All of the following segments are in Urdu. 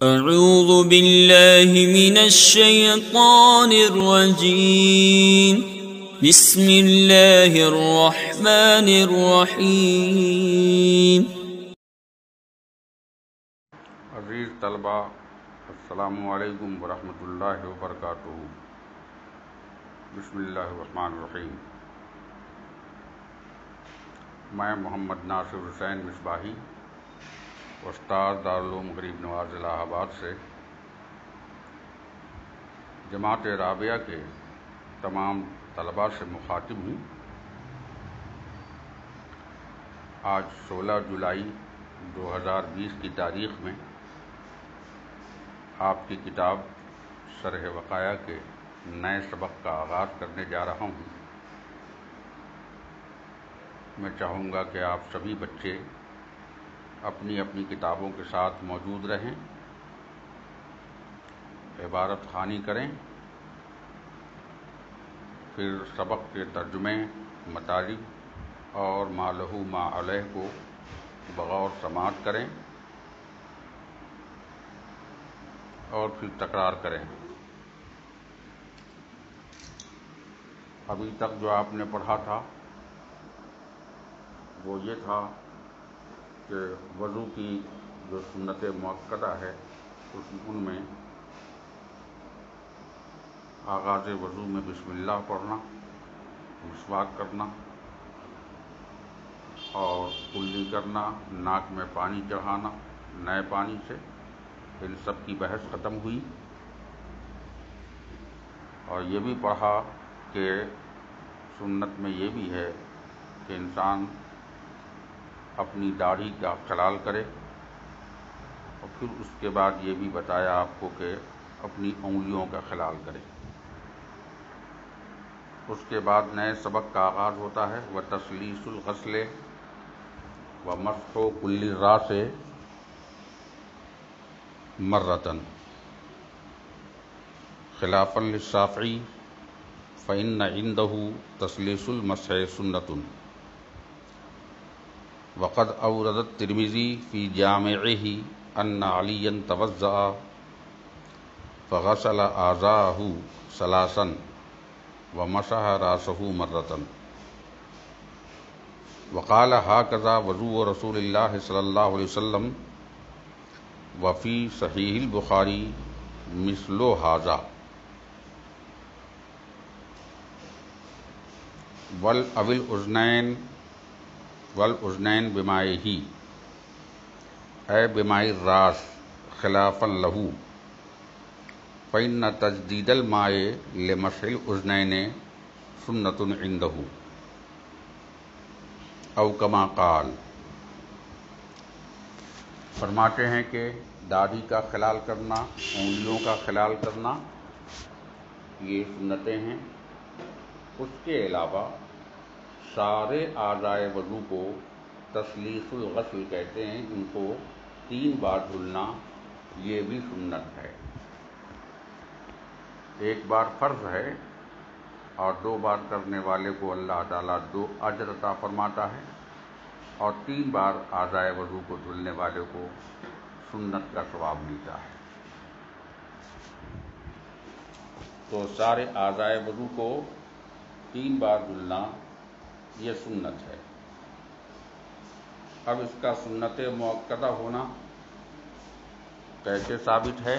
اعوذ باللہ من الشیطان الرجیم بسم اللہ الرحمن الرحیم۔ عزیز طلبہ، السلام علیکم ورحمۃ اللہ وبرکاتہ۔ بسم اللہ الرحمن الرحیم۔ میں محمد ناصر حسین مصباحی، استاد دارالعلوم غریب نواز الہ آباد سے جماعت رابعہ کے تمام طلباء سے مخاطب ہوں۔ آج 16 جولائی 2020 کی تاریخ میں آپ کی کتاب شرح وقایع کے نئے سبق کا آغاز کرنے جا رہا ہوں۔ میں چاہوں گا کہ آپ سبھی بچے اپنی اپنی کتابوں کے ساتھ موجود رہیں، عبارت خوانی کریں، پھر سبق کے ترجمے، مطالب اور ما لہ ما علیہ کو بغور سماعت کریں اور پھر تکرار کریں۔ ابھی تک جو آپ نے پڑھا تھا وہ یہ تھا کہ وضو کی جو سنت مؤکدہ ہے ان میں آغاز وضو میں بسم اللہ پڑھنا، مسواک کرنا اور کلی کرنا، ناک میں پانی چڑھانا نئے پانی سے، ان سب کی بحث ختم ہوئی۔ اور یہ بھی پڑھا کہ سنت میں یہ بھی ہے کہ انسان اپنی داڑھی کا خلال کرے، اور پھر اس کے بعد یہ بھی بتایا آپ کو کہ اپنی انگلیوں کا خلال کرے۔ اس کے بعد نئے سبق کا آغاز ہوتا ہے، وَتَسْلِيسُ الْغَسْلِ وَمَسْحُ كُلِّ الرَّأْسِ مَرَّةً خلافاً للشافعی فإن عنده تسلیس المسح سنة، وقد أورد الترمذی في جامعه أن عليا توضأ فغسل أعضاءه ثلاثا ومسح رأسه مرة، وقال هكذا وضوء رسول الله صلى الله عليه وسلم، وفي صحيح البخاري مثل هذا، والأذنين بمائه أي بماء الرأس خلافا له، فإن تجديد الماء لمسح الأذنين سنة عنده، أو كما قال۔ فرماتے ہیں کہ داڑھی کا خلال کرنا، انگلیوں کا خلال کرنا یہ سنتیں ہیں۔ اس کے علاوہ سارے اعضائے وضو کو تسلیس الغسل کہتے ہیں، ان کو 3 بار دھلنا یہ بھی سنت ہے۔ ایک بار فرض ہے اور 2 بار کرنے والے کو اللہ تعالیٰ 2 اجر عطا فرماتا ہے، اور 3 بار اعضائے وضو کو دھلنے والے کو سنت کا ثواب ملتا ہے۔ تو سارے اعضائے وضو کو 3 بار دھلنا یہ سنت ہے۔ اب اس کا سنت مؤکدہ ہونا کیسے ثابت ہے؟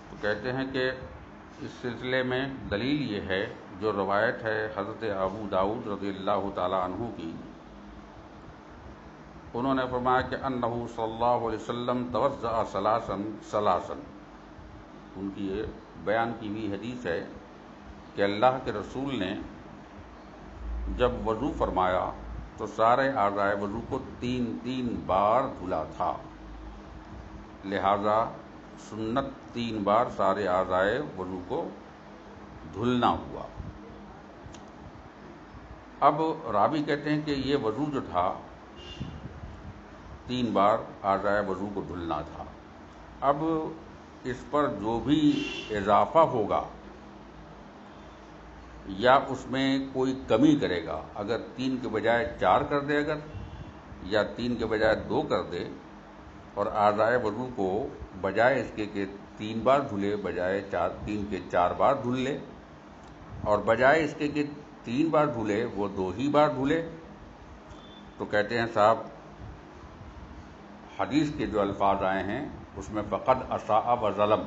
تو کہتے ہیں کہ اس سلسلے میں دلیل یہ ہے، جو روایت ہے حضرت ابو داؤد رضی اللہ تعالیٰ عنہ کی، انہوں نے فرمایا کہ انہ صلی اللہ علیہ وسلم توضأ ثلاثا، ان کی یہ بیان کی ہوئی حدیث ہے کہ اللہ کے رسول نے جب وضو فرمایا تو سارے اعضائے وضو کو 3 بار دھلا تھا، لہذا سنت 3 بار سارے اعضائے وضو کو دھلنا ہوا۔ اب راوی کہتے ہیں کہ یہ وضو جو تھا 3 بار اعضائے وضو کو دھلنا تھا، اب اس پر جو بھی اضافہ ہوگا یا اس میں کوئی کمی کرے گا، اگر 3 کے بجائے 4 کر دے، اگر یا 3 کے بجائے 2 کر دے، اور اعضائے وضو کو بجائے اس کے کہ 3 بار دھلے بجائے 3 کے 4 بار دھل لے، اور بجائے اس کے کہ 3 بار دھلے وہ 2 ہی بار دھلے، تو کہتے ہیں صاحب حدیث کے جو الفاظ آئے ہیں اس میں فقد اساء و ظلم،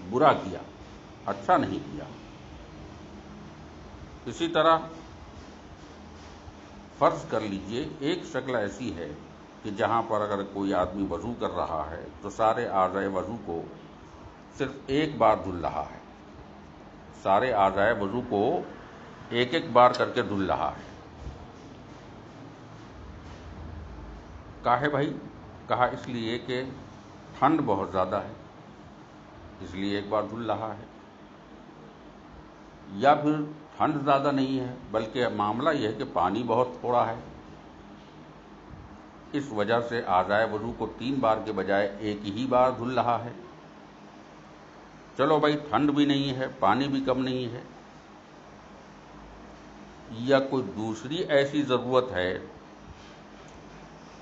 برا کیا، اچھا نہیں کیا۔ اسی طرح فرض کر لیجئے ایک شکل ایسی ہے کہ جہاں پر اگر کوئی آدمی وضو کر رہا ہے تو سارے اعضائے وضو کو صرف ایک بار دھل رہا ہے، سارے اعضائے وضو کو ایک ایک بار کر کے دھل رہا ہے۔ کاہے بھائی؟ کہا اس لیے کہ ٹھنڈ بہت زیادہ ہے اس لیے ایک بار دھل رہا ہے، یا پھر ٹھنڈ زیادہ نہیں ہے بلکہ معاملہ یہ ہے کہ پانی بہت تھوڑا ہے، اس وجہ سے اعضائے وضو کو 3 بار کے بجائے ایک ہی بار دھل رہا ہے۔ چلو بھائی ٹھنڈ بھی نہیں ہے، پانی بھی کم نہیں ہے، یا کوئی دوسری ایسی ضرورت ہے،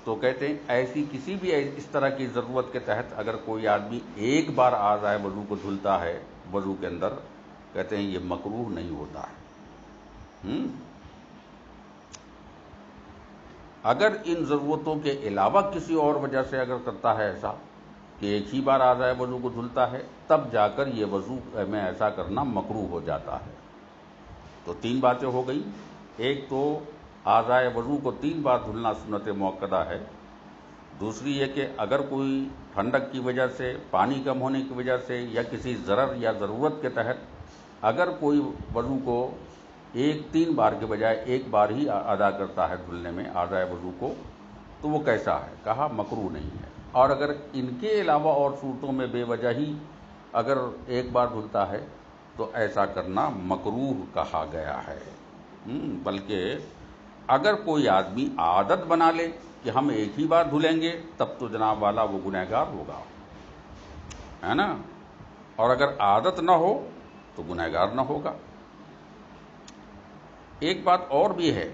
تو کہتے ہیں ایسی کسی بھی اس طرح کی ضرورت کے تحت اگر کوئی آدمی ایک بار اعضائے وضو کو دھلتا ہے وضو کے اندر، کہتے ہیں یہ مکروہ نہیں ہوتا ہے۔ اگر ان ضرورتوں کے علاوہ کسی اور وجہ سے اگر کرتا ہے ایسا کہ ایک ہی بار اعضائے وضو کو دھلتا ہے، تب جا کر یہ وضو میں ایسا کرنا مکروہ ہو جاتا ہے۔ تو 3 باتیں ہو گئی، ایک تو اعضائے وضو کو 3 بار دھلنا سنت مؤکدہ ہے، دوسری یہ کہ اگر کوئی ٹھنڈک کی وجہ سے، پانی کم ہونے کی وجہ سے، یا کسی ضرر یا ضرورت کے تحت اگر کوئی وضو کو 3 بار کے بجائے ایک بار ہی ادا کرتا ہے دھلنے میں اعضائے وضو کو، تو وہ کیسا ہے؟ کہا مکروہ نہیں ہے۔ اور اگر ان کے علاوہ اور صورتوں میں بے وجہ ہی اگر ایک بار دھلتا ہے تو ایسا کرنا مکروہ کہا گیا ہے۔ بلکہ اگر کوئی آدمی عادت بنا لے کہ ہم ایک ہی بار دھلیں گے تب تو جناب والا وہ گنہگار ہوگا، ہے نا؟ اور اگر عادت نہ ہو تو گنہگار نہ ہوگا۔ ایک بات اور بھی ہے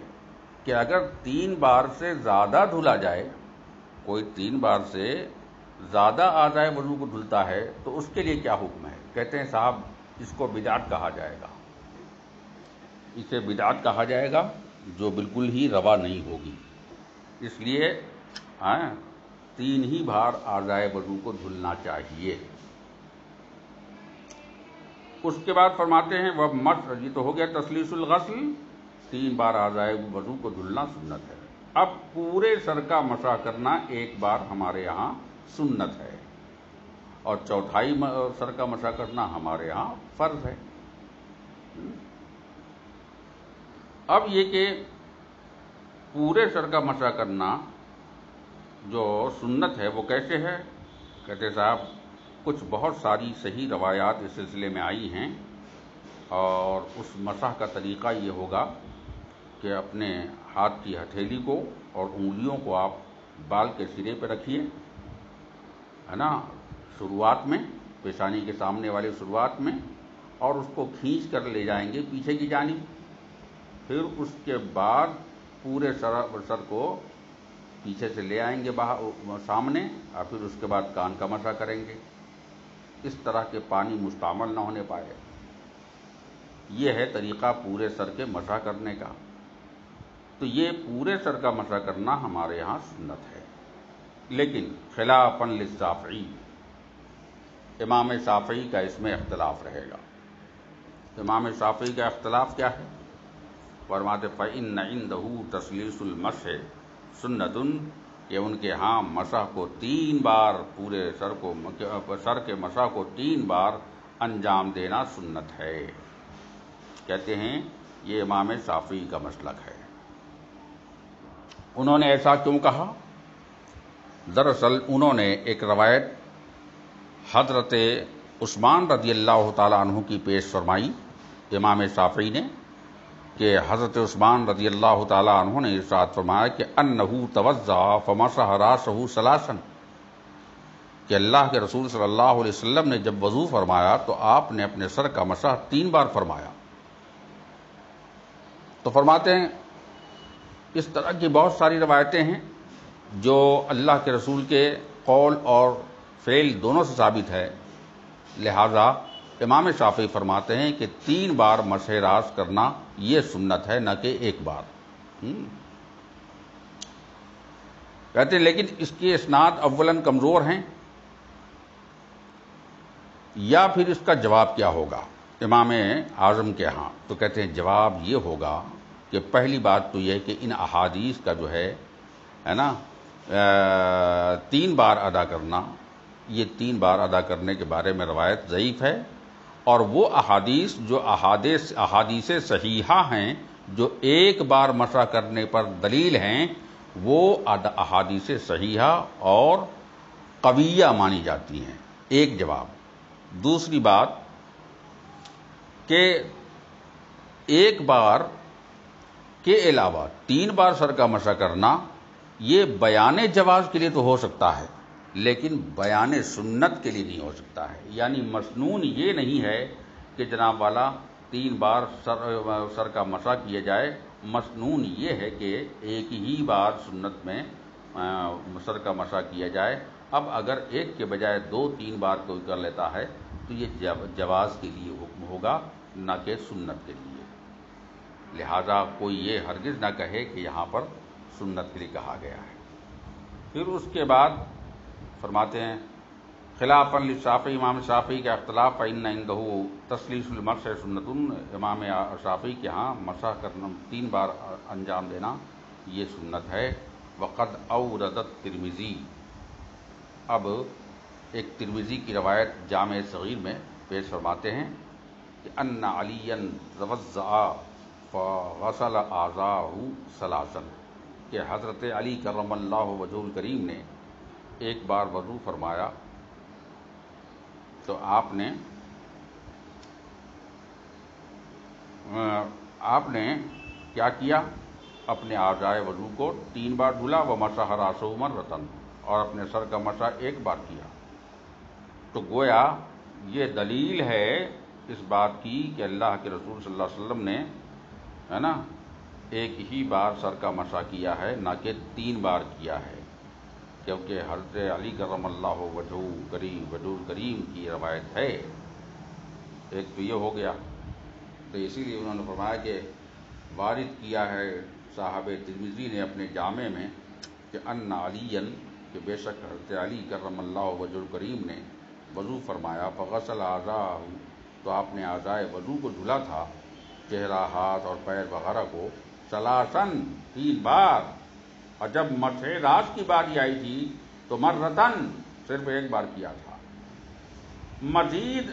کہ اگر 3 بار سے زیادہ دھلا جائے، کوئی 3 بار سے زیادہ اعضائے وضو کو دھلتا ہے تو اس کے لیے کیا حکم ہے؟ کہتے ہیں صاحب اس کو بدعت کہا جائے گا، اسے بدعت کہا جائے گا جو بالکل ہی روا نہیں ہوگی۔ اس لیے 3 ہی بار اعضائے وضو کو دھلنا چاہیے۔ اس کے بعد فرماتے ہیں وہ مسح، یہ تو ہو گیا تسلیس الغسل، 3 بار اعضائے وضو کو دھلنا سنت ہے۔ اب پورے سر کا مسح کرنا ایک بار ہمارے یہاں سنت ہے، اور 1/4 سر کا مسح کرنا ہمارے یہاں فرض ہے۔ اب یہ کہ پورے سر کا مسح کرنا جو سنت ہے وہ کیسے ہے؟ کہتے صاحب کچھ بہت ساری صحیح روایات اس سلسلے میں آئی ہیں، اور اس مسح کا طریقہ یہ ہوگا کہ اپنے ہاتھ کی ہتھیلی کو اور انگلیوں کو آپ بال کے سرے پہ رکھیے، ہے نا، شروعات میں پیشانی کے سامنے والے شروعات میں، اور اس کو کھینچ کر لے جائیں گے پیچھے کی جانب، پھر اس کے بعد پورے سر کو پیچھے سے لے آئیں گے سامنے، اور پھر اس کے بعد کان کا مسح کریں گے، اس طرح کے پانی مستعمل نہ ہونے پائے۔ یہ ہے طریقہ پورے سر کے مسح کرنے کا۔ تو یہ پورے سر کا مسح کرنا ہمارے یہاں سنت ہے، لیکن خلافاً للشافعی، امام شافعی کا اس میں اختلاف رہے گا۔ امام شافعی کا اختلاف کیا ہے؟ فرماتے فَإِنَّ عِندَهُ تَسْلِيسُ الْمَسْحِ سُنَّةٌ، کہ ان کے ہاں مسح کو 3 بار، پورے سر کے مسح کو 3 بار انجام دینا سنت ہے۔ کہتے ہیں یہ امام شافعی کا مسلک ہے۔ انہوں نے ایسا کیوں کہا؟ دراصل انہوں نے ایک روایت حضرت عثمان رضی اللہ تعالیٰ عنہ کی پیش فرمائی امام شافعی نے، کہ حضرت عثمان رضی اللہ تعالیٰ عنہ نے ارشاد فرمایا کہ انہو توضأ فمسح راسہ ثلاثا، کہ اللہ کے رسول صلی اللہ علیہ وسلم نے جب وضو فرمایا تو آپ نے اپنے سر کا مسح 3 بار فرمایا۔ تو فرماتے ہیں اس طرح کی بہت ساری روایتیں ہیں جو اللہ کے رسول کے قول اور فعل دونوں سے ثابت ہے، لہذا امام شافعی فرماتے ہیں کہ 3 بار مسح راس کرنا یہ سنت ہے، نہ کہ 1 بار۔ کہتے ہیں لیکن اس کے اسناد اولاً کمزور ہیں، یا پھر اس کا جواب کیا ہوگا امام اعظم کے ہاں؟ تو کہتے ہیں جواب یہ ہوگا کہ پہلی بات تو یہ ہے کہ ان احادیث کا جو ہے نا 3 بار ادا کرنا، یہ 3 بار ادا کرنے کے بارے میں روایت ضعیف ہے، اور وہ احادیث جو احادیث صحیحہ ہیں جو 1 بار مسح کرنے پر دلیل ہیں، وہ احادیث صحیحہ اور قویہ مانی جاتی ہیں۔ ایک جواب۔ دوسری بات کہ 1 بار کے علاوہ 3 بار سر کا مسح کرنا یہ بیان جواز کے لیے تو ہو سکتا ہے، لیکن بیان سنت کے لیے نہیں ہو سکتا ہے۔ یعنی مسنون یہ نہیں ہے کہ جناب والا 3 بار سر کا مسح کیا جائے، مسنون یہ ہے کہ ایک ہی بار سنت میں سر کا مسح کیا جائے۔ اب اگر 1 کے بجائے 2-3 بار کوئی کر لیتا ہے تو یہ جواز کے لیے حکم ہوگا، نہ کہ سنت کے لیے۔ لہذا کوئی یہ ہرگز نہ کہے کہ یہاں پر سنت کے لیے کہا گیا ہے۔ پھر اس کے بعد فرماتے ہیں خلافاً للشافعی، امام شافعی کا اختلاف فإن عنده تسلیس المسح سنت، امام شافعی کے ہاں مسح کرنا 3 بار انجام دینا یہ سنت ہے۔ وقد اوردت ترمذی، اب ایک ترمذی کی روایت جامع صغیر میں پیش فرماتے ہیں کہ ان علیًا توضأ فغسل اعضاءہ ثلاثاً، کہ حضرت علی کرم اللہ وجہہ الکریم نے 1 بار وضو فرمایا تو آپ نے کیا کیا؟ اپنے اعضائے وضو کو 3 بار دھلا، ومسح راسہ مرۃ، اور اپنے سر کا مسح 1 بار کیا۔ تو گویا یہ دلیل ہے اس بات کی کہ اللہ کے رسول صلی اللہ علیہ وسلم نے ہے نا 1 ہی بار سر کا مسح کیا ہے، نہ کہ 3 بار کیا ہے، کیونکہ حضرت علی کرم اللہ وجہہ الکریم کی روایت ہے۔ ایک تو یہ ہو گیا، تو اسی لیے انہوں نے فرمایا کہ وارد کیا ہے صاحب ترمذی نے اپنے جامع میں کہ ان علیًا، کہ بے شک حضرت علی کرم اللہ وجہہ الکریم نے وضو فرمایا، فغسل اعضاءہ، تو آپ نے اعضائے وضو کو دھلا تھا، چہرہ، ہاتھ اور پیر وغیرہ کو، ثلاثاً 3 بار، اور جب مسح راس کی باری آئی تھی تو مرتن صرف 1 بار کیا تھا۔ مزید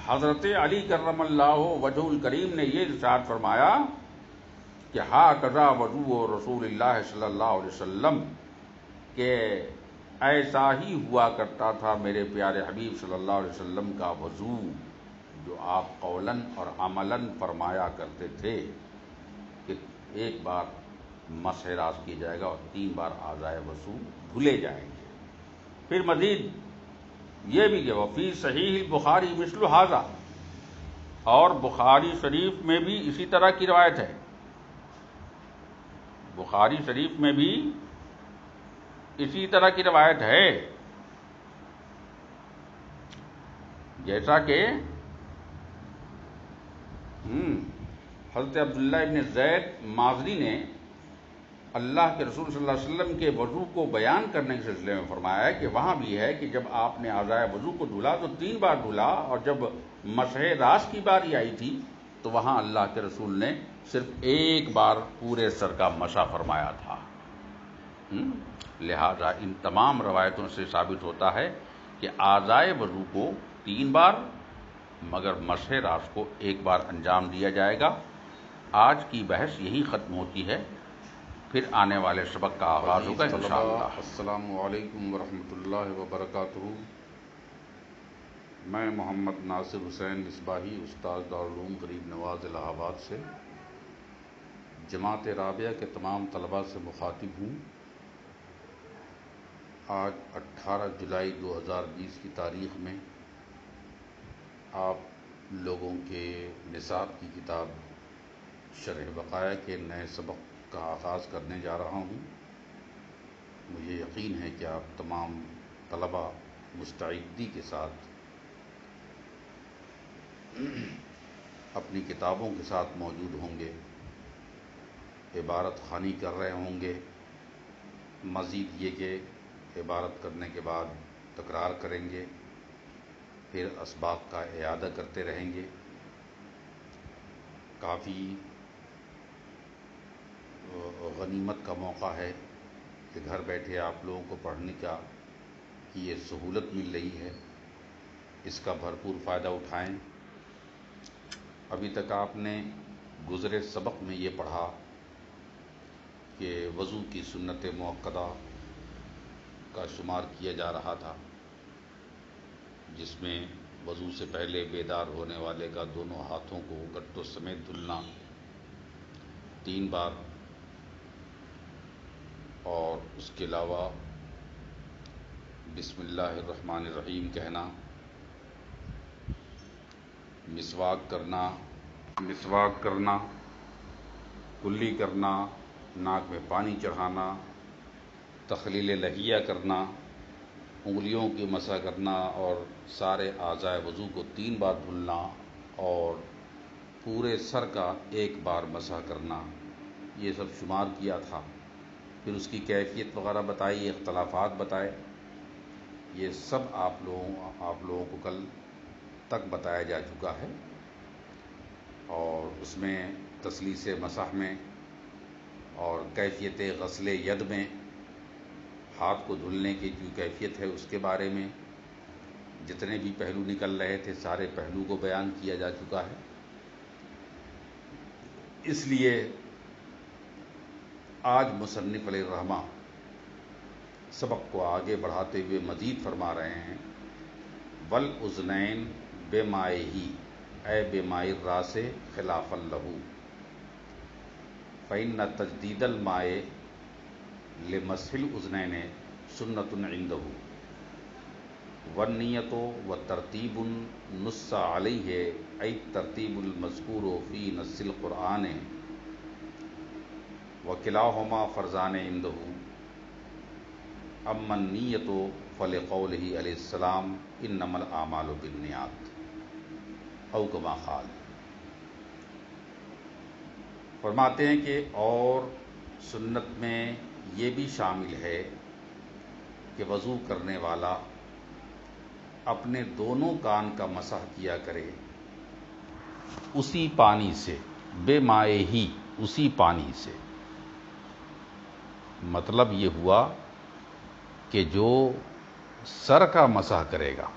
حضرت علی کرم اللہ وجہہ الکریم نے یہ ارشاد فرمایا کہ ہاکذا وضوء رسول اللہ صلی اللہ علیہ وسلم، کہ ایسا ہی ہوا کرتا تھا میرے پیارے حبیب صلی اللہ علیہ وسلم کا وضو، جو آپ قولاً اور عملاً فرمایا کرتے تھے کہ 1 بار مسح راس کیا جائے گا اور 3 بار اعضائے وضو دھلے جائیں گے۔ پھر مزید یہ بھی کہ وفی صحیح البخاری مثل ھذا، اور بخاری شریف میں بھی اسی طرح کی روایت ہے، بخاری شریف میں بھی اسی طرح کی روایت ہے، جیسا کہ حضرت عبداللہ ابن زید مازنی نے اللہ کے رسول صلی اللہ علیہ وسلم کے وضو کو بیان کرنے کے سلسلے میں فرمایا ہے کہ وہاں بھی ہے کہ جب آپ نے اعضائے وضو کو دھلا تو 3 بار دھلا، اور جب مسح راس کی باری آئی تھی تو وہاں اللہ کے رسول نے صرف 1 بار پورے سر کا مسح فرمایا تھا۔ لہذا ان تمام روایتوں سے ثابت ہوتا ہے کہ اعضائے وضو کو 3 بار، مگر مسح راس کو 1 بار انجام دیا جائے گا۔ آج کی بحث یہی ختم ہوتی ہے، پھر آنے والے سبق کا آغاز ہوگا انشاءاللہ۔ السلام علیکم ورحمۃ اللہ وبرکاتہ۔ میں محمد ناصر حسین مصباحی، استاد دارالعلوم غریب نواز الہ آباد سے جماعت رابعہ کے تمام طلباء سے مخاطب ہوں۔ آج 18 جولائی 2020 کی تاریخ میں آپ لوگوں کے نصاب کی کتاب شرح بقایا کے نئے سبق کا آغاز کرنے جا رہا ہوں۔ مجھے یقین ہے کہ آپ تمام طلبہ مستعدی کے ساتھ اپنی کتابوں کے ساتھ موجود ہوں گے، عبارت خوانی کر رہے ہوں گے، مزید یہ کہ عبارت کرنے کے بعد تکرار کریں گے، پھر اسباق کا اعادہ کرتے رہیں گے۔ کافی غنیمت کا موقع ہے کہ گھر بیٹھے آپ لوگوں کو پڑھنے کی یہ سہولت مل رہی ہے، اس کا بھرپور فائدہ اٹھائیں۔ ابھی تک آپ نے گزرے سبق میں یہ پڑھا کہ وضو کی سنت مؤکدہ کا شمار کیا جا رہا تھا، جس میں وضو سے پہلے بیدار ہونے والے کا دونوں ہاتھوں کو گٹوں سمیت دھلنا 3 بار، اور اس کے علاوہ بسم اللہ الرحمن الرحیم کہنا، مسواک کرنا، کلی کرنا، ناک میں پانی چڑھانا، تخلیل لحیہ کرنا، انگلیوں کی مسح کرنا، اور سارے اعضاء وضو کو 3 بار دھلنا، اور پورے سر کا 1 بار مسح کرنا، یہ سب شمار کیا تھا۔ پھر اس کی کیفیت وغیرہ بتائی، اختلافات بتائے، یہ سب آپ لوگوں کو کل تک بتایا جا چکا ہے، اور اس میں تسلیث مسح میں اور کیفیت غسل ید میں، ہاتھ کو دھلنے کی جو کیفیت ہے اس کے بارے میں جتنے بھی پہلو نکل رہے تھے سارے پہلو کو بیان کیا جا چکا ہے۔ اس لیے آج مصنف علیہ الرحمہ سبق کو آگے بڑھاتے ہوئے مزید فرما رہے ہیں، وَالْأُذْنَيْنِ بِمَائِهِ اے بِمَاءِ الرَّاسِ خِلَافًا لَهُ فَإِنَّ تَجْدِيدَ الْمَاءِ لِمَسْحِ الْأُذْنَيْنِ سُنَّةٌ عِنْدَهُ وَالنِّيَّةُ وَتَرْتِيبٌ نُصَّ عَلَيْهِ أَيْ التَّرْتِيبُ الْمَذْكُورُ فِي نَصِّ الْقُرْآنِ وَكِلَاهُمَا فَرْضَانِ عِنْدَهُ أَمَّا النِّيَّةُ فَلِقَوْلِهِ عَلَيْهِ السَّلَامُ إِنَّمَا الْأَعْمَالُ بِالنِّيَّاتِ أَوْ كَمَا قَالَ۔ فرماتے ہیں کہ اور سنت میں یہ بھی شامل ہے کہ وضو کرنے والا اپنے دونوں کان کا مسح کیا کرے اسی پانی سے، بے مائے ہی، اسی پانی سے۔ مطلب یہ ہوا کہ جو سر کا مسح کرے گا،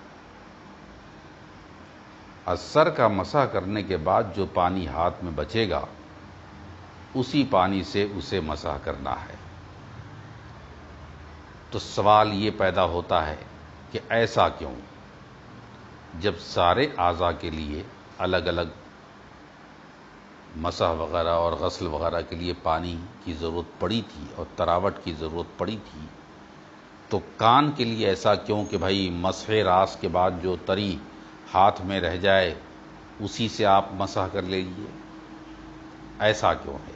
اور سر کا مسح کرنے کے بعد جو پانی ہاتھ میں بچے گا اسی پانی سے اسے مسح کرنا ہے۔ تو سوال یہ پیدا ہوتا ہے کہ ایسا کیوں؟ جب سارے اعضاء کے لیے الگ الگ مسح وغیرہ اور غسل وغیرہ کے لیے پانی کی ضرورت پڑی تھی اور تراوٹ کی ضرورت پڑی تھی، تو کان کے لیے ایسا کیوں کہ بھائی مسح راس کے بعد جو تری ہاتھ میں رہ جائے اسی سے آپ مسح کر لیجیے، ایسا کیوں ہے؟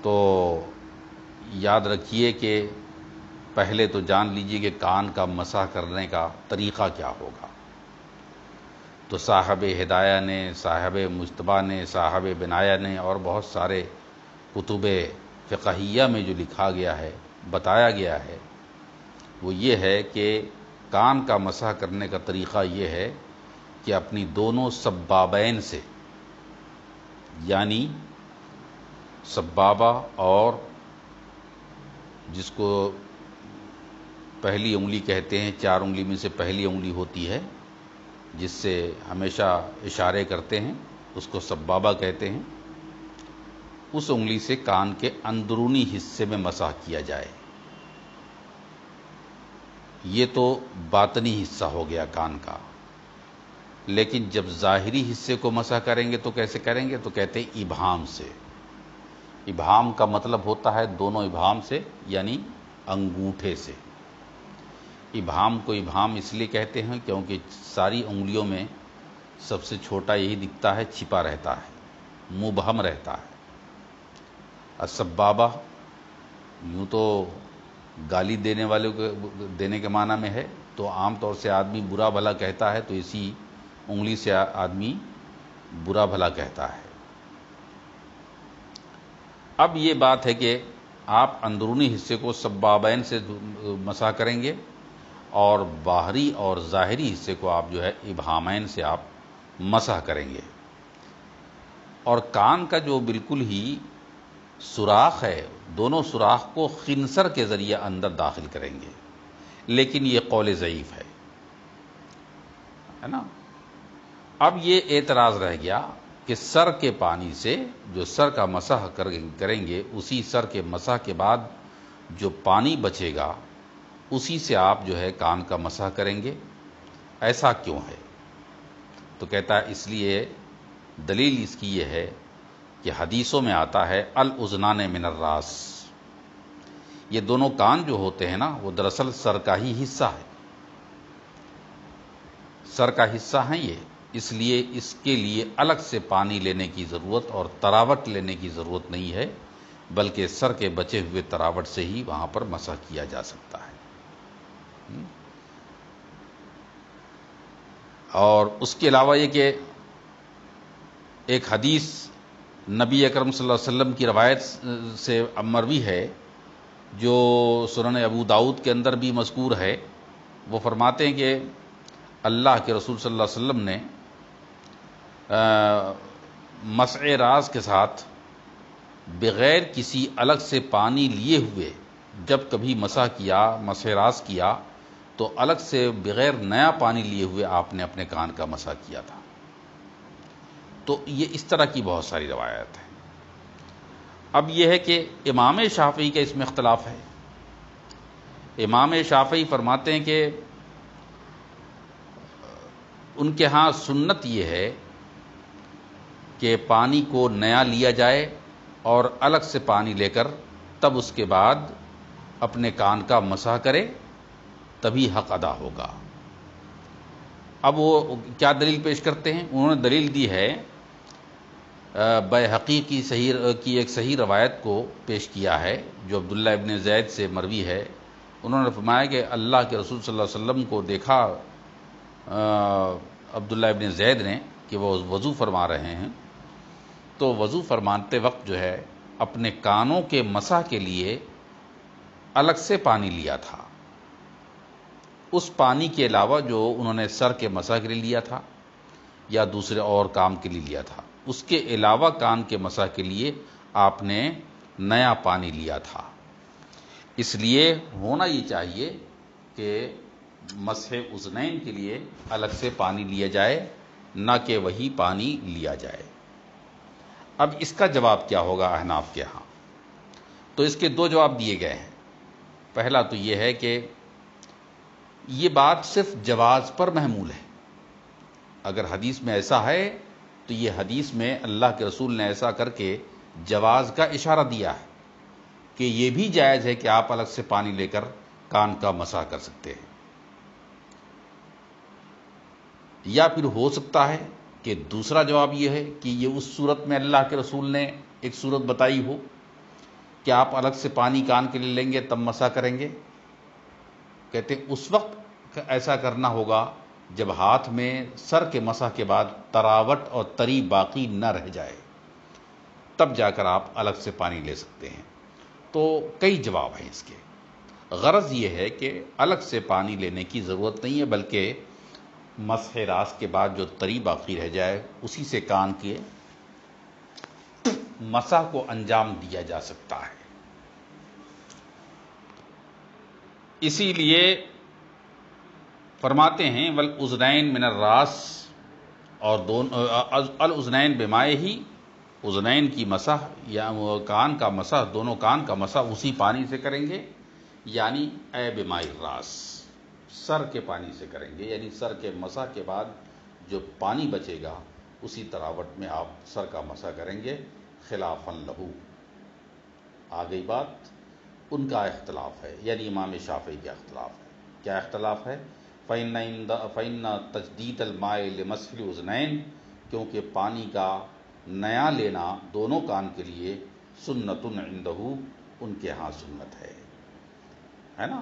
تو یاد رکھیے کہ پہلے تو جان لیجیے کہ کان کا مسح کرنے کا طریقہ کیا ہوگا۔ تو صاحب ہدایہ نے، صاحب مجتبیٰ نے، صاحب بنایہ نے اور بہت سارے کتب فقہیہ میں جو لکھا گیا ہے، بتایا گیا ہے، وہ یہ ہے کہ کان کا مسح کرنے کا طریقہ یہ ہے کہ اپنی دونوں سبابین سے، یعنی سبابہ اور جس کو پہلی انگلی کہتے ہیں، 4 انگلی میں سے پہلی انگلی ہوتی ہے جس سے ہمیشہ اشارے کرتے ہیں، اس کو سبابہ کہتے ہیں، اس انگلی سے کان کے اندرونی حصے میں مسح کیا جائے۔ یہ تو باطنی حصہ ہو گیا کان کا، لیکن جب ظاہری حصے کو مسح کریں گے تو کیسے کریں گے؟ تو کہتے ہیں ابہام سے۔ ابہام کا مطلب ہوتا ہے دونوں ابہام سے، یعنی انگوٹھے سے۔ ابہام کو ابہام اس لیے کہتے ہیں کیونکہ ساری انگلیوں میں سب سے چھوٹا یہی دکھتا ہے، چھپا رہتا ہے، مبہم رہتا ہے۔ السبابہ یوں تو گالی دینے والوں کو دینے کے معنی میں ہے، تو عام طور سے آدمی برا بھلا کہتا ہے، تو اسی انگلی سے آدمی برا بھلا کہتا ہے۔ اب یہ بات ہے کہ آپ اندرونی حصے کو سبابین سے مسح کریں گے، اور باہری اور ظاہری حصے کو آپ جو ہے ابہامین سے آپ مسح کریں گے، اور کان کا جو بالکل ہی سوراخ ہے، دونوں سوراخ کو خنصر کے ذریعے اندر داخل کریں گے، لیکن یہ قول ضعیف ہے نا۔ اب یہ اعتراض رہ گیا کہ سر کے پانی سے جو سر کا مسح کریں گے، اسی سر کے مسح کے بعد جو پانی بچے گا اسی سے آپ جو ہے کان کا مسح کریں گے، ایسا کیوں ہے؟ تو کہتا ہے اس لیے دلیل اس کی یہ ہے کہ حدیثوں میں آتا ہے الاذنان من الراس، یہ دونوں کان جو ہوتے ہیں نا وہ دراصل سر کا ہی حصہ ہے، سر کا حصہ ہیں یہ، اس لیے اس کے لیے الگ سے پانی لینے کی ضرورت اور تراوٹ لینے کی ضرورت نہیں ہے، بلکہ سر کے بچے ہوئے تراوٹ سے ہی وہاں پر مسح کیا جا سکتا ہے۔ اور اس کے علاوہ یہ کہ ایک حدیث نبی اکرم صلی اللہ علیہ وسلم کی روایت سے مروی ہے، جو سنن ابو داؤد کے اندر بھی مذکور ہے، وہ فرماتے ہیں کہ اللہ کے رسول صلی اللہ علیہ وسلم نے مسح راس کے ساتھ بغیر کسی الگ سے پانی لیے ہوئے جب کبھی مسح راس کیا تو الگ سے بغیر نیا پانی لیے ہوئے آپ نے اپنے کان کا مسح کیا تھا۔ تو یہ اس طرح کی بہت ساری روایت ہیں۔ اب یہ ہے کہ امام شافعی کا اس میں اختلاف ہے۔ امام شافعی فرماتے ہیں کہ ان کے ہاں سنت یہ ہے کہ پانی کو نیا لیا جائے اور الگ سے پانی لے کر تب اس کے بعد اپنے کان کا مسح کرے، تبھی حق ادا ہوگا۔ اب وہ کیا دلیل پیش کرتے ہیں؟ انہوں نے دلیل دی ہے بیہقی کی ایک صحیح روایت کو پیش کیا ہے جو عبداللہ ابن زید سے مروی ہے۔ انہوں نے فرمایا کہ اللہ کے رسول صلی اللہ علیہ وسلم کو دیکھا عبداللہ ابن زید نے کہ وہ وضو فرما رہے ہیں، تو وضو فرماتے وقت جو ہے اپنے کانوں کے مسح کے لیے الگ سے پانی لیا تھا، اس پانی کے علاوہ جو انہوں نے سر کے مسح کے لیے لیا تھا یا دوسرے اور کام کے لیے لیا تھا، اس کے علاوہ کان کے مسح کے لیے آپ نے نیا پانی لیا تھا۔ اس لیے ہونا یہ چاہیے کہ مسح اذنین کے لیے الگ سے پانی لیا جائے، نہ کہ وہی پانی لیا جائے۔ اب اس کا جواب کیا ہوگا احناف کے ہاں؟ تو اس کے دو جواب دیے گئے ہیں۔ پہلا تو یہ ہے کہ یہ بات صرف جواز پر محمول ہے۔ اگر حدیث میں ایسا ہے تو یہ حدیث میں اللہ کے رسول نے ایسا کر کے جواز کا اشارہ دیا ہے کہ یہ بھی جائز ہے کہ آپ الگ سے پانی لے کر کان کا مسح کر سکتے ہیں۔ یا پھر ہو سکتا ہے کہ دوسرا جواب یہ ہے کہ یہ اس صورت میں اللہ کے رسول نے ایک صورت بتائی ہو کہ آپ الگ سے پانی کان کے لیے لیں گے تب مسح کریں گے۔ کہتے ہیں اس وقت ایسا کرنا ہوگا جب ہاتھ میں سر کے مسح کے بعد تراوٹ اور تری باقی نہ رہ جائے، تب جا کر آپ الگ سے پانی لے سکتے ہیں۔ تو کئی جواب ہیں اس کے۔ غرض یہ ہے کہ الگ سے پانی لینے کی ضرورت نہیں ہے، بلکہ مسح راس کے بعد جو تری باقی رہ جائے اسی سے کان کے مسح کو انجام دیا جا سکتا ہے۔ اسی لیے فرماتے ہیں والاذنین من الراس، اور الاذنین بمائے ہی، اذنین کی مسح یا کان کا مسح، دونوں کان کا مسح اسی پانی سے کریں گے، یعنی اے بماء الراس، سر کے پانی سے کریں گے، یعنی سر کے مسح کے بعد جو پانی بچے گا اسی تراوٹ میں آپ سر کا مسح کریں گے، خلافاً لہو۔ آ گئی بات، ان کا اختلاف ہے، یعنی امام شافعی کا اختلاف ہے۔ کیا اختلاف ہے؟ فَإِنَّ تَجْدِيدَ الْمَاءِ لِمَسْحِ الْأُذْنَيْنِ، کیونکہ پانی کا نیا لینا دونوں کان کے لیے سنتٌ عندہ، ان کے ہاں سنت ہے نا.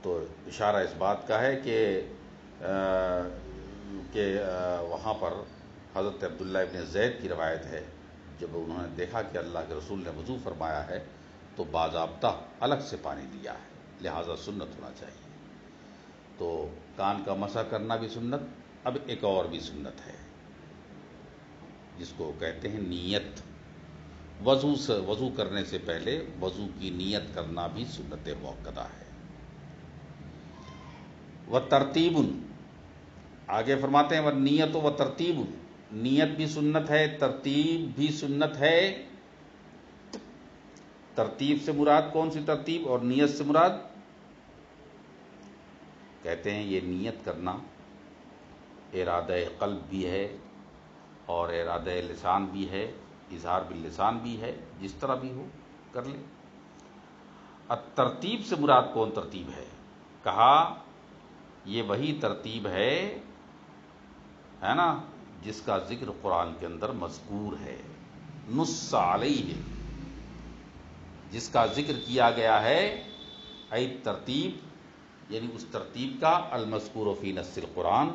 تو اشارہ اس بات کا ہے کہ وہاں پر حضرت عبداللہ ابن زید کی روایت ہے، جب انہوں نے دیکھا کہ اللہ کے رسول نے وضو فرمایا ہے تو باضابطہ الگ سے پانی دیا ہے، لہٰذا سنت ہونا چاہیے. تو کان کا مسح کرنا بھی سنت. اب ایک اور بھی سنت ہے جس کو کہتے ہیں نیت. وضو کرنے سے پہلے وضو کی نیت کرنا بھی سنت مؤکدہ ہے. وترتیب، آگے فرماتے ہیں وَالنِّیَّتُ وَتَرْتِیبٌ، نیت بھی سنت ہے، ترتیب بھی سنت ہے. ترتیب سے مراد کون سی ترتیب اور نیت سے مراد؟ کہتے ہیں یہ نیت کرنا ارادہ قلب بھی ہے اور ارادہ لسان بھی ہے، اظہار باللسان بھی ہے، جس طرح بھی ہو کر لے. ترتیب سے مراد کون ترتیب ہے؟ کہا یہ وہی ترتیب ہے نا جس کا ذکر قرآن کے اندر مذکور ہے. نص علیہ، جس کا ذکر کیا گیا ہے، ای ترتیب یعنی اس ترتیب کا المذکور فی نص القرآن،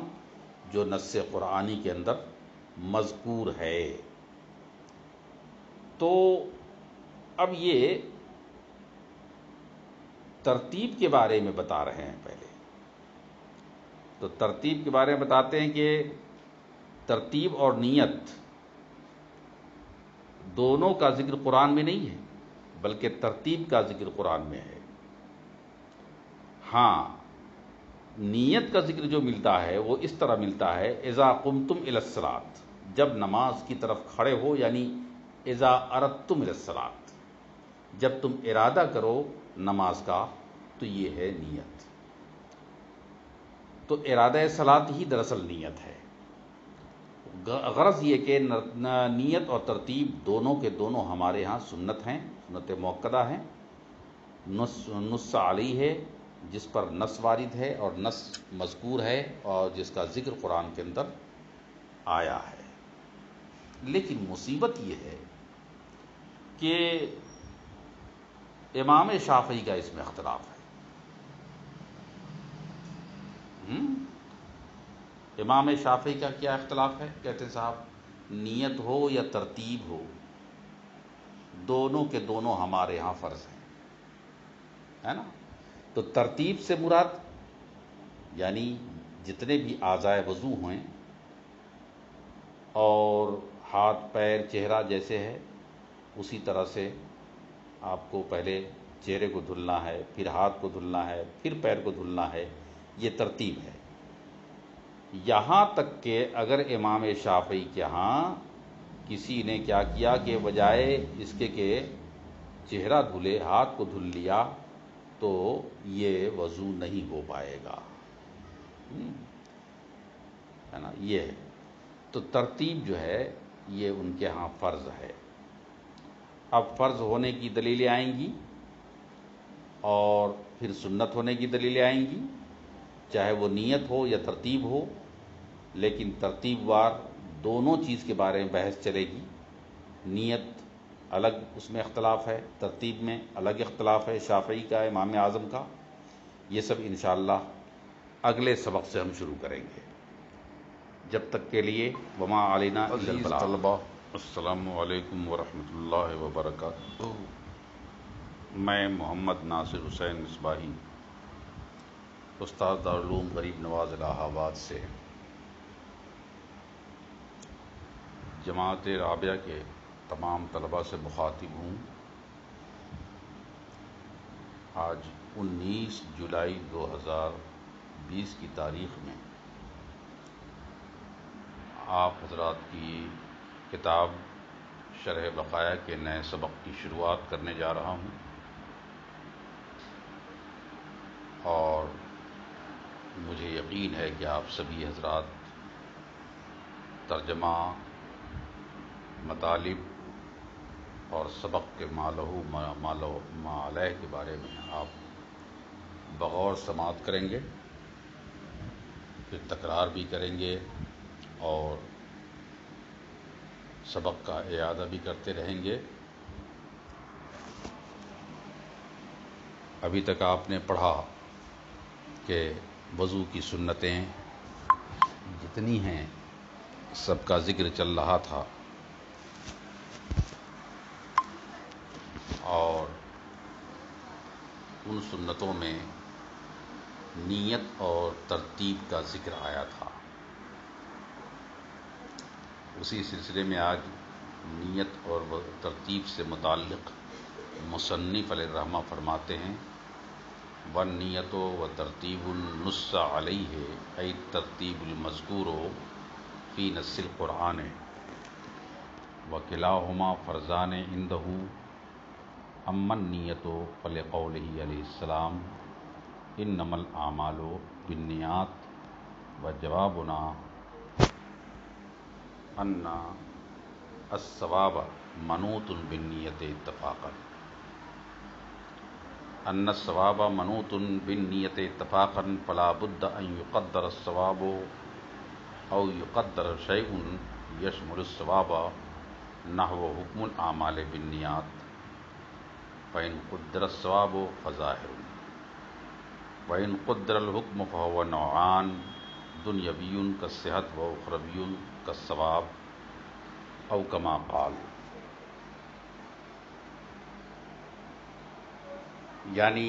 جو نص قرآنی کے اندر مذکور ہے. تو اب یہ ترتیب کے بارے میں بتا رہے ہیں. پہلے تو ترتیب کے بارے میں بتاتے ہیں کہ ترتیب اور نیت دونوں کا ذکر قرآن میں نہیں ہے، بلکہ ترتیب کا ذکر قرآن میں ہے. ہاں، نیت کا ذکر جو ملتا ہے وہ اس طرح ملتا ہے اذا قمتم الی الصلاۃ، جب نماز کی طرف کھڑے ہو، یعنی اذا اردتم الی الصلاۃ، جب تم ارادہ کرو نماز کا، تو یہ ہے نیت. تو ارادہ صلاۃ ہی دراصل نیت ہے. غرض یہ کہ نیت اور ترتیب دونوں کے دونوں ہمارے ہاں سنت ہیں، سنت مؤکدہ ہیں. نص علی ہے، جس پر نص وارد ہے اور نص مذکور ہے اور جس کا ذکر قرآن کے اندر آیا ہے. لیکن مصیبت یہ ہے کہ امام شافعی کا اس میں اختلاف ہے. امام شافعی کا کیا اختلاف ہے؟ کہتے ہیں صاحب نیت ہو یا ترتیب ہو، دونوں کے دونوں ہمارے ہاں فرض ہیں، ہے نا. تو ترتیب سے مراد یعنی جتنے بھی اعضائے وضو ہیں اور ہاتھ پیر چہرہ جیسے ہے، اسی طرح سے آپ کو پہلے چہرے کو دھلنا ہے، پھر ہاتھ کو دھلنا ہے، پھر پیر کو دھلنا ہے، یہ ترتیب ہے. یہاں تک کہ اگر امام شافعی کے ہاں کسی نے کیا کیا کہ بجائے اس کے کہ چہرہ دھلے ہاتھ کو دھل لیا تو یہ وضو نہیں ہو پائے گا، ہے نا. یہ ہے. تو ترتیب جو ہے یہ ان کے ہاں فرض ہے. اب فرض ہونے کی دلیلیں آئیں گی اور پھر سنت ہونے کی دلیلیں آئیں گی، چاہے وہ نیت ہو یا ترتیب ہو. لیکن ترتیب وار دونوں چیز کے بارے میں بحث چلے گی. نیت الگ اس میں اختلاف ہے، ترتیب میں الگ اختلاف ہے شافعی کا، امام اعظم کا. یہ سب انشاءاللہ اگلے سبق سے ہم شروع کریں گے. جب تک کے لیے وما علینا الا البلاغ. طلبہ السلام علیکم ورحمۃ اللہ وبرکاتہ. میں محمد ناصر حسین مصباحی، استاد دارالعلوم غریب نواز الہ آباد سے جماعت رابعہ کے تمام طلباء سے مخاطب ہوں. آج 19 جولائی 2020 کی تاریخ میں آپ حضرات کی کتاب شرح بقایا کے نئے سبق کی شروعات کرنے جا رہا ہوں. اور مجھے یقین ہے کہ آپ سبھی حضرات ترجمہ، مطالب اور سبق کے ما لہو ما علیہ کے بارے میں آپ بغور سماعت کریں گے، پھر تکرار بھی کریں گے اور سبق کا اعادہ بھی کرتے رہیں گے. ابھی تک آپ نے پڑھا کہ وضو کی سنتیں جتنی ہیں سب کا ذکر چل رہا تھا، اور ان سنتوں میں نیت اور ترتیب کا ذکر آیا تھا۔ اسی سلسلے میں آج نیت اور ترتیب سے متعلق مصنف علیہ الرحمہ فرماتے ہیں: وَالنِّيَّةُ وَتَرْتِيبٌ نُصَّ عَلَيْهِ أَيْ التَّرْتِيبُ الْمَذْكُورُ فِي نَصِّ الْقُرْآنِ وَكِلَاهُمَا فَرْضَانِ عِندَهُ أَمَّا النِّيَّةُ فَلِقَوْلِهِ عَلَيْهِ السَّلَامُ إِنَّمَا الْأَعْمَالُ بِالنِّيَّاتِ وَجَوَابُنَا أَنَّ الثَّوَابَ مَنُوطٌ بِالنِّيَّةِ اتِّفَاقًا فلا بد أن يقدر الثواب أو يقدر شيء يشمل الثواب نحو حكم الأعمال بالنيات، فإن قدر الثواب فظاهر، وإن قدر الحكم فهو نوعان: دنيوي كالصحة وأخروي كالثواب، أو كما قال۔ یعنی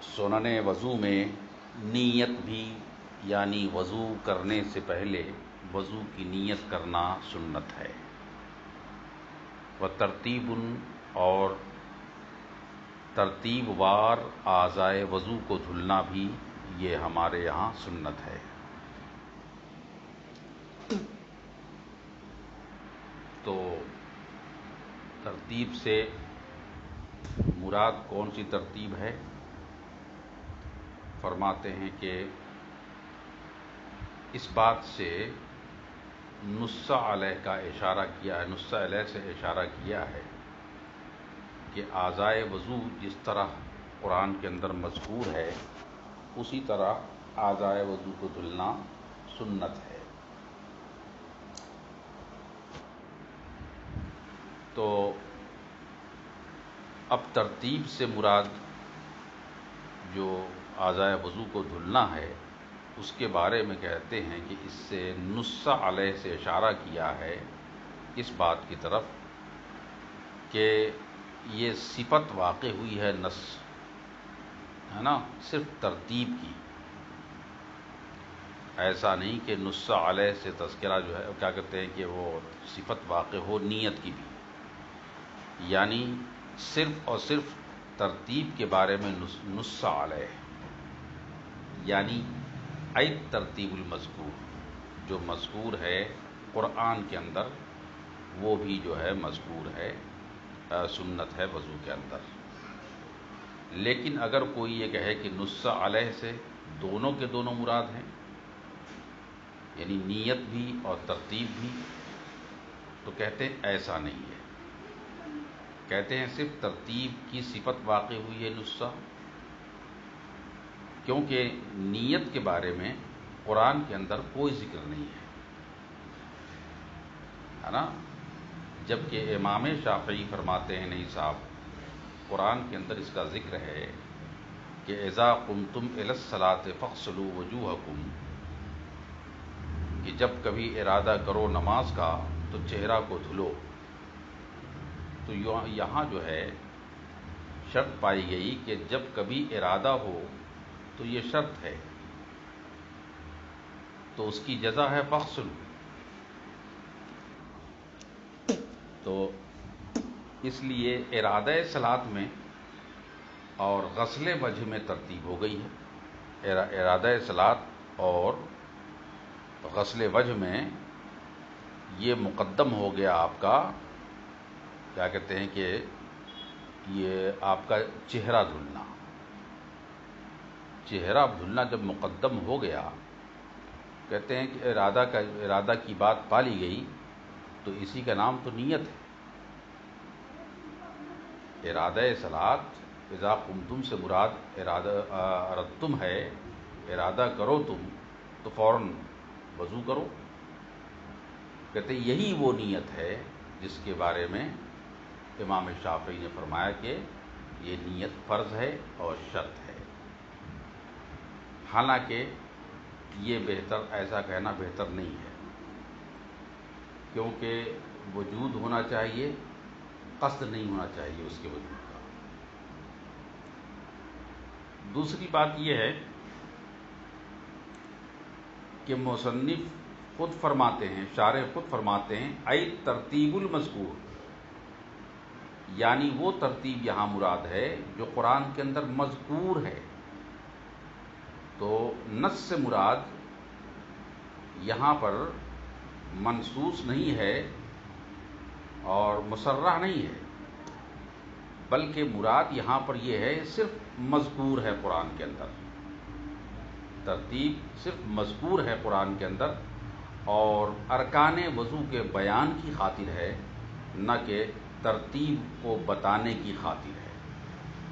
سنن وضو میں نیت بھی، یعنی وضو کرنے سے پہلے وضو کی نیت کرنا سنت ہے۔ وترتیب، اور ترتیب وار اعضائے وضو کو دھلنا بھی یہ ہمارے یہاں سنت ہے۔ تو ترتیب سے مراد کون سی ترتیب ہے؟ فرماتے ہیں کہ اس بات سے نص علیہ کا اشارہ کیا ہے، نص علیہ سے اشارہ کیا ہے کہ اعضائے وضو جس طرح قرآن کے اندر مذکور ہے اسی طرح اعضائے وضو کو دھلنا سنت ہے۔ تو اب ترتیب سے مراد جو اعضائے وضو کو دھلنا ہے اس کے بارے میں کہتے ہیں کہ اس سے نص علیہ سے اشارہ کیا ہے اس بات کی طرف کہ یہ صفت واقع ہوئی ہے نص، ہے نا، صرف ترتیب کی، ایسا نہیں کہ نص علیہ سے تذکرہ جو ہے کیا کہتے ہیں کہ وہ صفت واقع ہو نیت کی بھی، یعنی صرف اور صرف ترتیب کے بارے میں نص علیہ، یعنی ای ترتیب المذکور، جو مذکور ہے قرآن کے اندر وہ بھی جو ہے مذکور ہے، سنت ہے وضو کے اندر۔ لیکن اگر کوئی یہ کہے کہ نص علیہ سے دونوں کے دونوں مراد ہیں، یعنی نیت بھی اور ترتیب بھی، تو کہتے ہیں ایسا نہیں ہے، کہتے ہیں صرف ترتیب کی صفت واقع ہوئی ہے نص، کیونکہ نیت کے بارے میں قرآن کے اندر کوئی ذکر نہیں ہے نا، جبکہ امام شافعی فرماتے ہیں نہیں صاحب، قرآن کے اندر اس کا ذکر ہے کہ اذا قمتم الی الصلاۃ فاغسلوا وجوہکم، کہ جب کبھی ارادہ کرو نماز کا تو چہرہ کو دھلو۔ تو یہاں جو ہے شرط پائی گئی کہ جب کبھی ارادہ ہو تو یہ شرط ہے، تو اس کی جزا ہے فاغسلوا۔ تو اس لیے ارادہ صلاۃ میں اور غسل وجہ میں ترتیب ہو گئی ہے، ارادہ صلاۃ اور غسل وجہ میں یہ مقدم ہو گیا آپ کا، کیا کہتے ہیں کہ یہ آپ کا چہرہ دھلنا، چہرہ دھلنا جب مقدم ہو گیا، کہتے ہیں کہ ارادہ کی بات پالی گئی تو اسی کا نام تو نیت ہے۔ ارادہ صلاۃ اذا قمتم سے مراد اردتم ہے، ارادہ کرو تم تو فوراً وضو کرو، کہتے ہیں یہی وہ نیت ہے جس کے بارے میں امام شافعی نے فرمایا کہ یہ نیت فرض ہے اور شرط ہے۔ حالانکہ یہ ایسا کہنا بہتر نہیں ہے، کیونکہ وجود ہونا چاہیے، قصد نہیں ہونا چاہیے اس کے وجود کا۔ دوسری بات یہ ہے کہ مصنف خود فرماتے ہیں، شارح خود فرماتے ہیں ای ترتیب المذکور، یعنی وہ ترتیب یہاں مراد ہے جو قرآن کے اندر مذکور ہے۔ تو نص سے مراد یہاں پر منصوص نہیں ہے اور مصرح نہیں ہے، بلکہ مراد یہاں پر یہ ہے صرف مذکور ہے قرآن کے اندر، ترتیب صرف مذکور ہے قرآن کے اندر اور ارکان وضو کے بیان کی خاطر ہے، نہ کہ ترتیب کو بتانے کی خاطر ہے،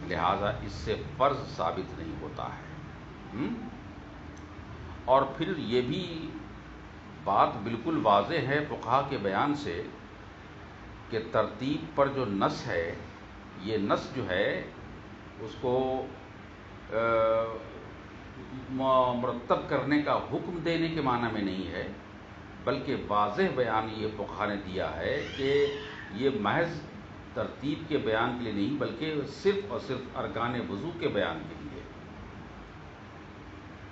لہذا اس سے فرض ثابت نہیں ہوتا ہے۔ اور پھر یہ بھی بات بالکل واضح ہے فقہا کے بیان سے کہ ترتیب پر جو نص ہے، یہ نص جو ہے اس کو مرتب کرنے کا حکم دینے کے معنی میں نہیں ہے، بلکہ واضح بیان یہ فقہا نے دیا ہے کہ یہ محض ترتیب کے بیان کے لیے نہیں، بلکہ صرف اور صرف ارکان وضو کے بیان کے لیے،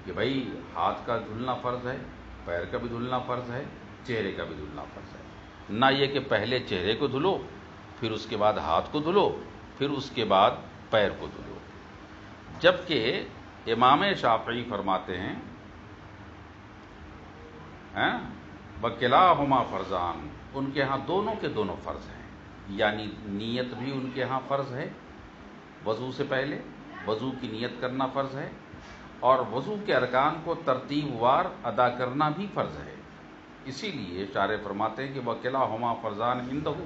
کہ بھائی ہاتھ کا دھلنا فرض ہے، پیر کا بھی دھلنا فرض ہے، چہرے کا بھی دھلنا فرض ہے، نہ یہ کہ پہلے چہرے کو دھلو، پھر اس کے بعد ہاتھ کو دھلو، پھر اس کے بعد پیر کو دھلو۔ جبکہ امام شافعی فرماتے ہیں وَكِلَاهُمَا فَرْضَانِ، ان کے ہاں دونوں کے دونوں فرض ہیں، یعنی نیت بھی ان کے ہاں فرض ہے، وضو سے پہلے وضو کی نیت کرنا فرض ہے، اور وضو کے ارکان کو ترتیب وار ادا کرنا بھی فرض ہے۔ اسی لیے شارح فرماتے ہیں کہ وَكِلَاهُمَا فَرْضَانِ عِندَهُ،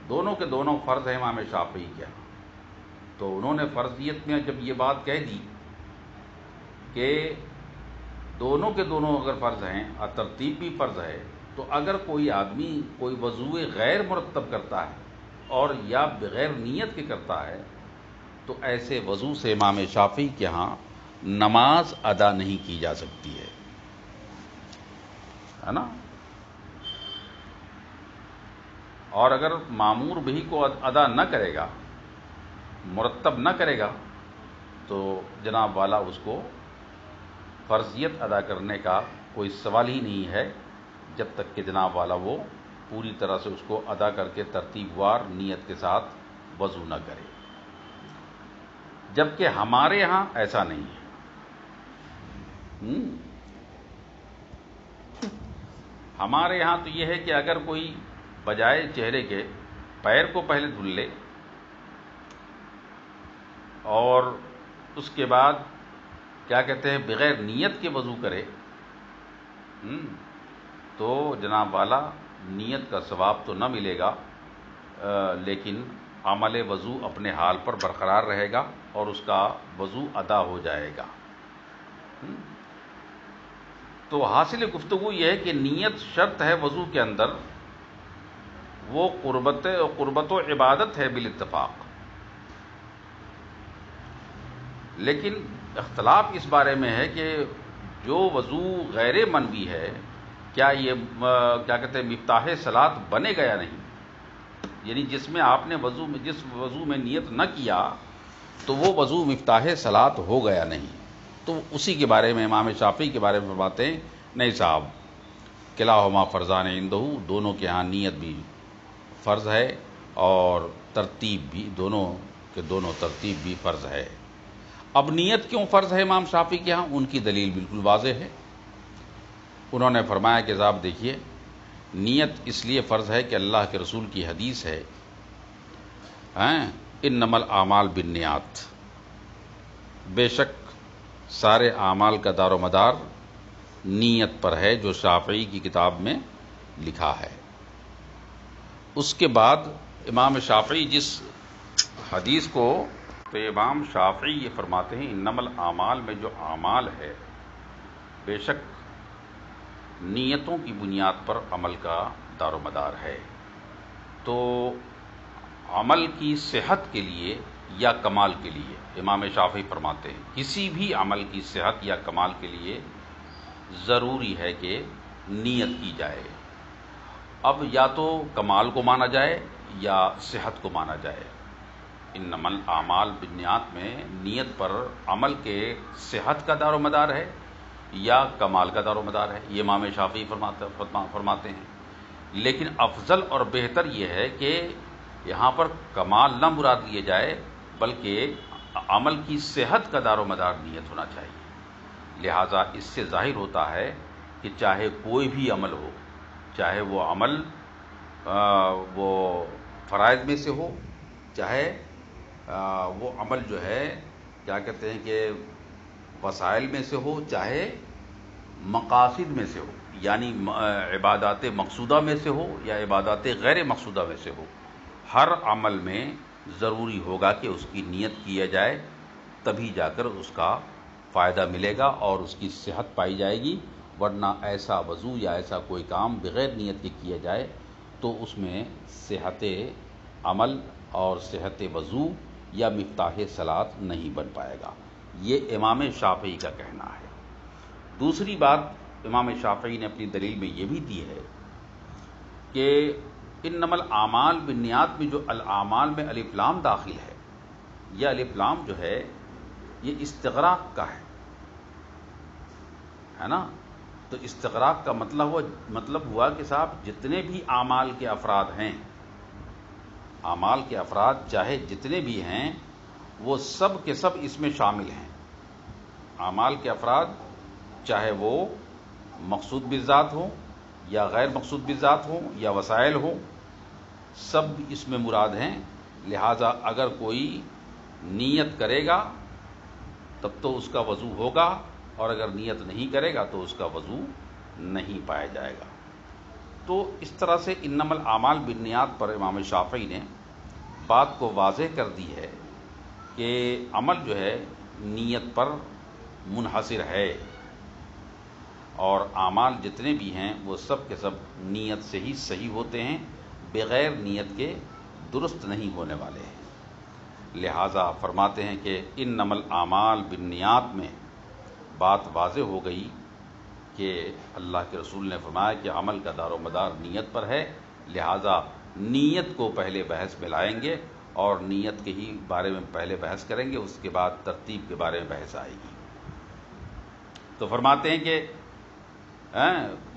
دونوں کے دونوں فرض ہیں امام شافعی کے ہاں۔ تو انہوں نے فرضیت میں جب یہ بات کہہ دی کہ دونوں کے دونوں اگر فرض ہیں اور ترتیب بھی فرض ہے، تو اگر کوئی آدمی کوئی وضو غیر مرتب کرتا ہے اور یا بغیر نیت کے کرتا ہے، تو ایسے وضو سے امام شافعی کے ہاں نماز ادا نہیں کی جا سکتی ہے نا۔ اور اگر معمور بھی کو ادا نہ کرے گا، مرتب نہ کرے گا، تو جناب والا اس کو فرضیت ادا کرنے کا کوئی سوال ہی نہیں ہے، جب تک کہ جناب والا وہ پوری طرح سے اس کو ادا کر کے ترتیب وار نیت کے ساتھ وضو نہ کرے۔ جبکہ ہمارے ہاں ایسا نہیں ہے۔ ہمارے یہاں تو یہ ہے کہ اگر کوئی بجائے چہرے کے پیر کو پہلے دھل لے اور اس کے بعد کیا کہتے ہیں بغیر نیت کے وضو کرے، تو جناب والا نیت کا ثواب تو نہ ملے گا، لیکن عمل وضو اپنے حال پر برقرار رہے گا اور اس کا وضو ادا ہو جائے گا۔ تو حاصل گفتگو یہ ہے کہ نیت شرط ہے وضو کے اندر، وہ قربت و عبادت ہے بالاتفاق، لیکن اختلاف اس بارے میں ہے کہ جو وضو غیر منوی ہے، کیا یہ کیا کہتے ہیں مفتاح صلاۃ بنے گا یا نہیں، یعنی جس میں آپ نے جس وضو میں نیت نہ کیا تو وہ وضو مفتاح صلاۃ ہو گیا نہیں۔ تو اسی کے بارے میں امام شافعی کے بارے میں فرماتے ہیں نہیں صاحب، کلاہما فرضان عندہ، دونوں کے ہاں نیت بھی فرض ہے اور ترتیب بھی، دونوں کے دونوں ترتیب بھی فرض ہے۔ اب نیت کیوں فرض ہے امام شافعی کے ہاں؟ ان کی دلیل بالکل واضح ہے۔ انہوں نے فرمایا کہ صاحب دیکھیے، نیت اس لیے فرض ہے کہ اللہ کے رسول کی حدیث ہے انما الاعمال بالنیات، بے شک سارے اعمال کا دار و مدار نیت پر ہے، جو شافعی کی کتاب میں لکھا ہے۔ اس کے بعد امام شافعی جس حدیث کو، تو امام شافعی یہ فرماتے ہیں انما الاعمال میں جو اعمال ہے بے شک نیتوں کی بنیاد پر عمل کا دار و مدار ہے۔ تو عمل کی صحت کے لیے یا کمال کے لیے، امام شافعی فرماتے ہیں کسی بھی عمل کی صحت یا کمال کے لیے ضروری ہے کہ نیت کی جائے۔ اب یا تو کمال کو مانا جائے یا صحت کو مانا جائے۔ انما الاعمال بالنیات میں نیت پر عمل کے صحت کا دار و مدار ہے یا کمال کا دار و مدار ہے، یہ امام شافعی فرماتے ہیں۔ لیکن افضل اور بہتر یہ ہے کہ یہاں پر کمال نہ مراد لیے جائے بلکہ عمل کی صحت کا دار و مدار نیت ہونا چاہیے۔ لہٰذا اس سے ظاہر ہوتا ہے کہ چاہے کوئی بھی عمل ہو، چاہے وہ عمل وہ فرائض میں سے ہو، چاہے وہ عمل جو ہے کیا کہتے ہیں کہ وسائل میں سے ہو، چاہے مقاصد میں سے ہو، یعنی عبادات مقصودہ میں سے ہو یا عبادات غیر مقصودہ میں سے ہو، ہر عمل میں ضروری ہوگا کہ اس کی نیت کیا جائے، تبھی جا کر اس کا فائدہ ملے گا اور اس کی صحت پائی جائے گی، ورنہ ایسا وضو یا ایسا کوئی کام بغیر نیت کے کیا جائے تو اس میں صحت عمل اور صحت وضو یا مفتاح صلاۃ نہیں بن پائے گا۔ یہ امام شافعی کا کہنا ہے۔ دوسری بات امام شافعی نے اپنی دلیل میں یہ بھی دی ہے کہ انما الاعمال بالنیات میں جو الاعمال میں الف لام داخل ہے، یہ الف لام جو ہے یہ استغراق کا ہے نا؟ تو استغراق کا مطلب ہوا کہ صاحب جتنے بھی اعمال کے افراد ہیں، اعمال کے افراد چاہے جتنے بھی ہیں وہ سب کے سب اس میں شامل ہیں۔ اعمال کے افراد چاہے وہ مقصود بالذات ہوں یا غیر مقصود بالذات ہوں یا وسائل ہوں، سب اس میں مراد ہیں۔ لہذا اگر کوئی نیت کرے گا تب تو اس کا وضو ہوگا، اور اگر نیت نہیں کرے گا تو اس کا وضو نہیں پایا جائے گا۔ تو اس طرح سے انما الاعمال بالنیات پر امام شافعی نے بات کو واضح کر دی ہے کہ عمل جو ہے نیت پر منحصر ہے، اور اعمال جتنے بھی ہیں وہ سب کے سب نیت سے ہی صحیح ہوتے ہیں، بغیر نیت کے درست نہیں ہونے والے ہیں۔ لہٰذا فرماتے ہیں کہ انما الاعمال بالنیات میں بات واضح ہو گئی کہ اللہ کے رسول نے فرمایا کہ عمل کا دار و مدار نیت پر ہے، لہٰذا نیت کو پہلے بحث میں لائیں گے اور نیت کے ہی بارے میں پہلے بحث کریں گے، اس کے بعد ترتیب کے بارے میں بحث آئے گی۔ تو فرماتے ہیں کہ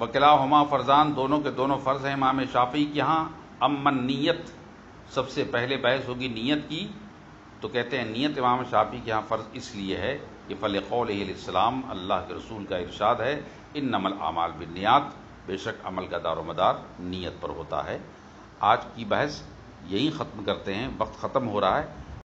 وکلاہما فرضان، دونوں کے دونوں فرض ہیں امام شافعی کے ہاں۔ امن نیت، سب سے پہلے بحث ہوگی نیت کی، تو کہتے ہیں نیت امام شافعی کے ہاں فرض اس لیے ہے کہ فلقولہ علیہ السلام، اللہ کے رسول کا ارشاد ہے انما الاعمال بالنیات، بے شک عمل کا دار و مدار نیت پر ہوتا ہے۔ آج کی بحث یہی ختم کرتے ہیں، وقت ختم ہو رہا ہے۔